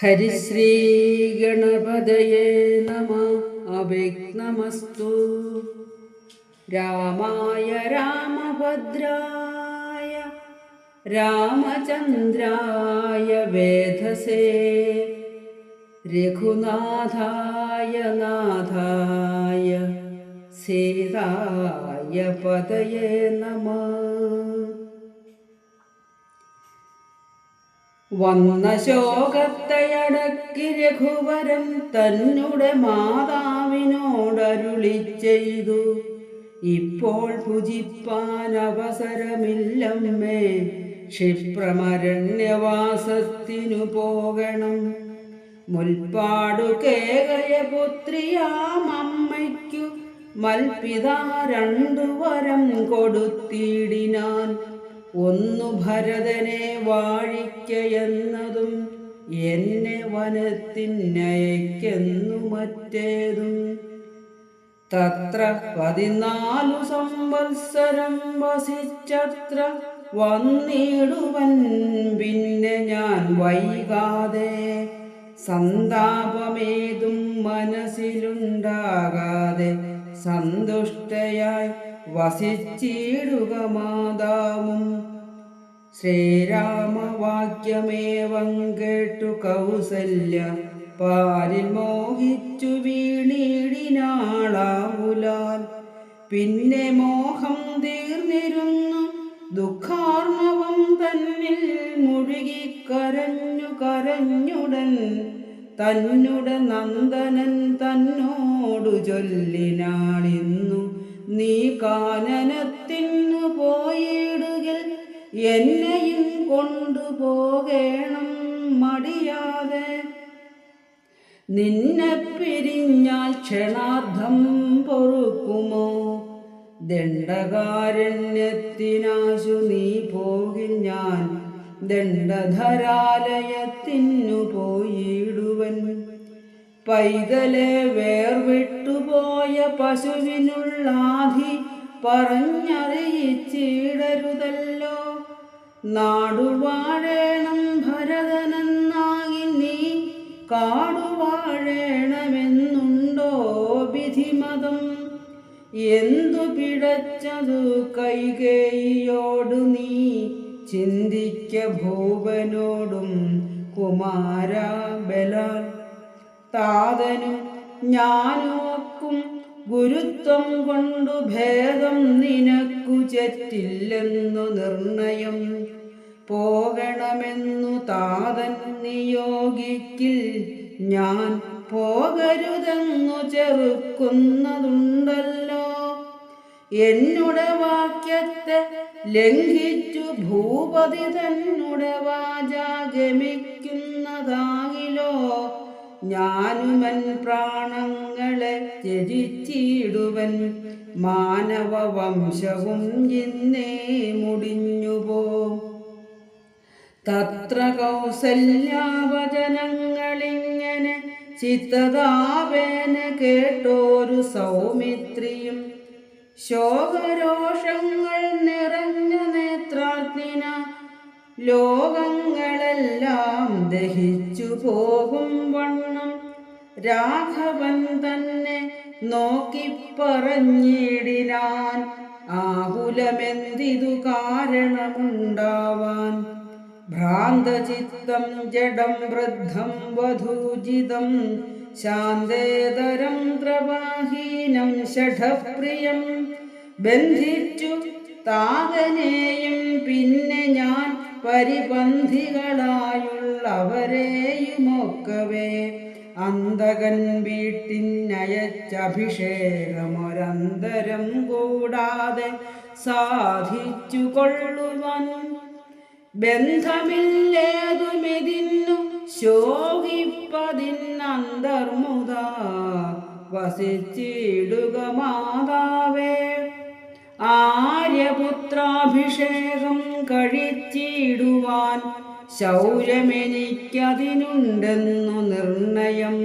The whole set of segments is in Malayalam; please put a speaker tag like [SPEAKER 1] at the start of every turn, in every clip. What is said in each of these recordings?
[SPEAKER 1] ഹരിശ്രീ ഗണപതയേ നമഃ. അവിഘ്നമസ്തു. രാമായ രാമഭദ്രായ രാമചന്ദ്രായ വേധസേ രഘുനാഥായ നാഥായ സീതായ പതയേ നമഃ. വന്ന ശോകത്തെയടക്കി രഘുവരൻ തന്നുടെ മാതാവിനോടരുളി ചെയ്തു, ഇപ്പോൾ ഭുജിപ്പാൻ അവസരമില്ലമ്മേ, ക്ഷിപ്രമരണ്യവാസത്തിനു പോകണം. മുൽപ്പാടു കേകയ പുത്രിയാം അമ്മയ്ക്കു മൽപിതാ രണ്ടു വരം കൊടുത്തിടിനാൻ. ഒന്നു ഭരതനെ വാഴിക്കയെന്നതും എന്നെ വനത്തിനയക്കെന്നു മറ്റേതും. തത്ര 14 സംവത്സരം വസിച്ചത്ര വന്നിടുവൻ പിന്നെ ഞാൻ വൈകാതെ. സന്താപമേതും മനസ്സിലുണ്ടാകാതെ സന്തുഷ്ടയായി വസിച്ചിടുക മാതാവും. ശ്രീരാമവാക്യമേവം കേട്ടു കൗസല്യ പാരിൽ മോഹിച്ചു വീണിടിനാളാവുലാൽ. പിന്നെ മോഹം തീർന്നിരുന്നു ദുഃഖാർണവം തന്നിൽ മുഴുകി കരഞ്ഞുടൻ തന്നുടെ നന്ദനൻ തന്നോടു ചൊല്ലിനാളിന്നു, നീ കാനനത്തിനു പോയിടുകിൽ എന്നെയും കൊണ്ടുപോകേണം മടിയാതെ. നിന്നെ പിരിഞ്ഞാൽ ക്ഷണാർദ്ധം പൊറുക്കുമോ? ദണ്ഡകാരണ്യത്തിനാശു നീ പോകിൽ ഞാൻ ദണ്ഡധരാലയത്തിനു പോയിടുവൻ. പൈതലെ വേർവിട്ടുപോയ പശുവിനുള്ളാധി പറഞ്ഞറിയിച്ചിടരുതല്ലോ. നാടുവാഴേണം ഭരതനെന്നാകി നീ കാടുവാഴേണമെന്നുണ്ടോ വിധിമതം? എന്തു പിടച്ചതു കൈകേയിയോടു നീ ചിന്തിക്ക ഭൂപനോടും കുമാര ബലാൽ. താതനും ഞാനുമൊക്കും ഗുരുത്വം കൊണ്ടു ഭേദം നിനക്കു ചെറ്റില്ലെന്നു നിർണയം. പോകണമെന്നു താതൻ നിയോഗിക്കിൽ ഞാൻ പോകരുതെന്നു ചെറുക്കുന്നതുണ്ടല്ലോ. എന്നുടെ വാക്യത്തെ ലംഘിച്ചു ഭൂപതി തന്നുടെ വാച ഗമിക്കുന്നതാകിലോ, ഞാനുമൻ പ്രാണങ്ങളെ ത്യജിച്ചിടുവൻ. മാനവ വംശവും ഇന്നേ മുടിഞ്ഞുപോ. തത്ര കൗസല്യാവചനങ്ങളിങ്ങനെ ചിത്തതാപേന കേട്ടോരു സൗമിത്രിയും ശോകരോഷങ്ങൾ നിറഞ്ഞ നേത്രാഗ്നിന ലോകങ്ങളെല്ലാം ദഹിച്ചു പോകും വണ്ണം രാഘവൻ തന്നെ നോക്കി പറഞ്ഞിടിനാൻ, ആകുലമെന്തിതു കാരണമുണ്ടാവാൻ? ഭ്രാന്തചിത്തം ജഡം വൃദ്ധം വധൂജിതം ശാന്തേതരം ദ്രവാഹീനം ഷഠപ്രിയം. ബന്ധിച്ചു താതനെയും പിന്നെ ഞാൻ പരിപന്ധികളായുള്ളവരെയുമൊക്കവേ അന്തകൻ വീട്ടിനയച്ചഭിഷേകമൊരന്തരം കൂടാതെ സാധിച്ചു കൊള്ളുവാൻ. ബന്ധമില്ലേതുമിതിന്നു ശോകിപ്പതിന്നന്തർമുദ വസിച്ചിടുക മാതാവേ. ആര്യപുത്രാഭിഷേകം കഴിച്ചിടുവാൻ ശൗര്യമെനിക്കതിനുണ്ടെന്നു നിർണയം.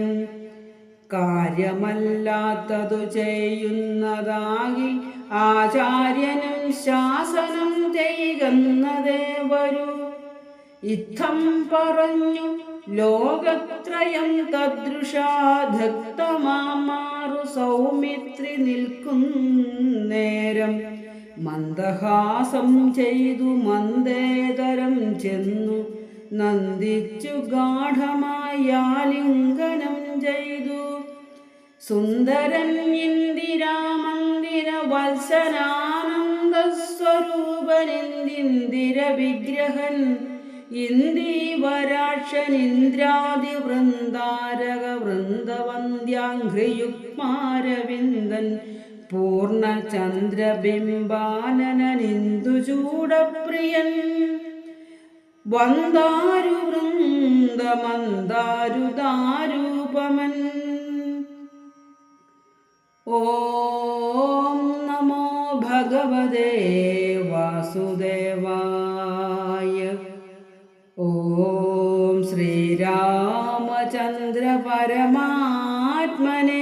[SPEAKER 1] കാര്യമല്ലാത്തതു ചെയ്യുന്നതാകിൽ ആചാര്യനും ശാസനം ചെയ്യുന്നതേ വരൂ. ഇത്തം പറഞ്ഞു ലോകത്രയം തദൃശാ ധക്തമാമാറു സൗമിത്രി നിൽക്കുന്നേരം മന്ദഹാസം ചെയ്തു മന്ദേതരം ചെന്നു നന്ദിച്ചു ഗാഠമായാലിംഗനം ചെയ്തു. സുന്ദരൻ ഇന്ദിരാമന്ദിര വത്സനാനന്ദ സ്വരൂപനിന്ദിര വിഗ്രഹൻ ഇന്ദീവരാക്ഷൻ ഇന്ദ്രാദി വൃന്ദാരക വൃന്ദവന്ദ്യാഘ്രിയുക്മാരവിന്ദൻ പൂർണ്ണചന്ദ്രബിംബാനനനിന്ദുചൂടപ്രിയൻ വന്ദാരു വൃന്ദമന്ദാരുദാരൂപമൻ. ഓം നമോ ഭഗവതേ വാസുദേവായ. ഓം ശ്രീരാമചന്ദ്ര പരമാത്മനേ